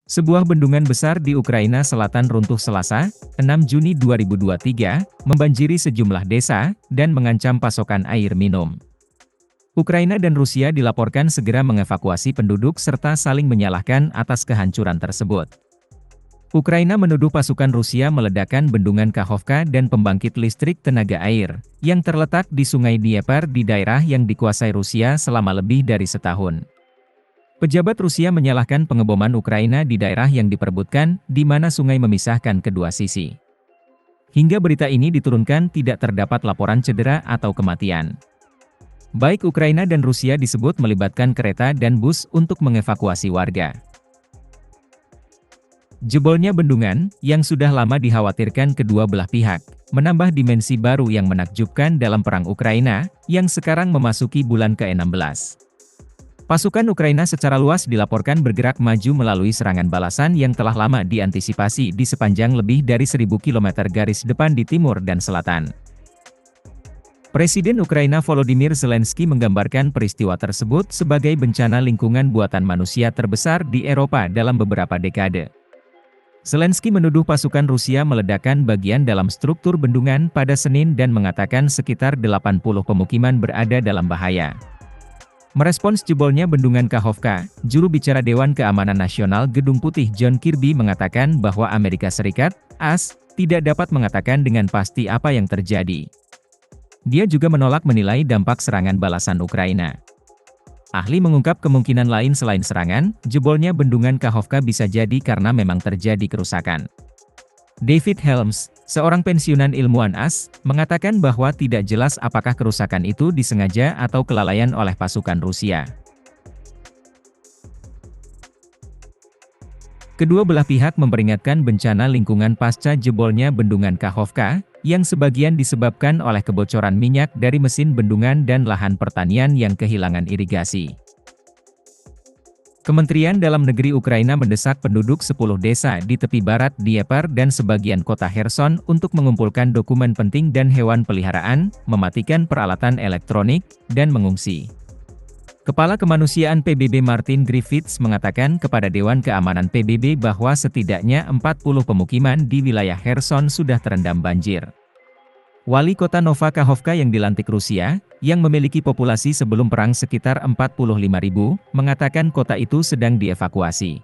Sebuah bendungan besar di Ukraina Selatan runtuh Selasa, 6 Juni 2023, membanjiri sejumlah desa, dan mengancam pasokan air minum. Ukraina dan Rusia dilaporkan segera mengevakuasi penduduk serta saling menyalahkan atas kehancuran tersebut. Ukraina menuduh pasukan Rusia meledakkan bendungan Kakhovka dan pembangkit listrik tenaga air, yang terletak di Sungai Dnieper di daerah yang dikuasai Rusia selama lebih dari setahun. Pejabat Rusia menyalahkan pengeboman Ukraina di daerah yang diperebutkan, di mana sungai memisahkan kedua sisi. Hingga berita ini diturunkan tidak terdapat laporan cedera atau kematian. Baik Ukraina dan Rusia disebut melibatkan kereta dan bus untuk mengevakuasi warga. Jebolnya bendungan, yang sudah lama dikhawatirkan kedua belah pihak, menambah dimensi baru yang menakjubkan dalam perang Ukraina, yang sekarang memasuki bulan ke-16. Pasukan Ukraina secara luas dilaporkan bergerak maju melalui serangan balasan yang telah lama diantisipasi di sepanjang lebih dari 1.000 km garis depan di timur dan selatan. Presiden Ukraina Volodymyr Zelensky menggambarkan peristiwa tersebut sebagai bencana lingkungan buatan manusia terbesar di Eropa dalam beberapa dekade. Zelensky menuduh pasukan Rusia meledakkan bagian dalam struktur bendungan pada Senin dan mengatakan sekitar 80 pemukiman berada dalam bahaya. Merespons jebolnya bendungan Kakhovka, juru bicara Dewan Keamanan Nasional Gedung Putih John Kirby mengatakan bahwa Amerika Serikat, AS, tidak dapat mengatakan dengan pasti apa yang terjadi. Dia juga menolak menilai dampak serangan balasan Ukraina. Ahli mengungkap kemungkinan lain selain serangan, jebolnya bendungan Kakhovka bisa jadi karena memang terjadi kerusakan. David Helms, seorang pensiunan ilmuwan AS, mengatakan bahwa tidak jelas apakah kerusakan itu disengaja atau kelalaian oleh pasukan Rusia. Kedua belah pihak memperingatkan bencana lingkungan pasca jebolnya bendungan Kakhovka, yang sebagian disebabkan oleh kebocoran minyak dari mesin bendungan dan lahan pertanian yang kehilangan irigasi. Kementerian Dalam Negeri Ukraina mendesak penduduk 10 desa di tepi barat Dnieper dan sebagian kota Kherson untuk mengumpulkan dokumen penting dan hewan peliharaan, mematikan peralatan elektronik, dan mengungsi. Kepala Kemanusiaan PBB Martin Griffiths mengatakan kepada Dewan Keamanan PBB bahwa setidaknya 40 pemukiman di wilayah Kherson sudah terendam banjir. Wali kota Nova Kakhovka yang dilantik Rusia, yang memiliki populasi sebelum perang sekitar 45.000, mengatakan kota itu sedang dievakuasi.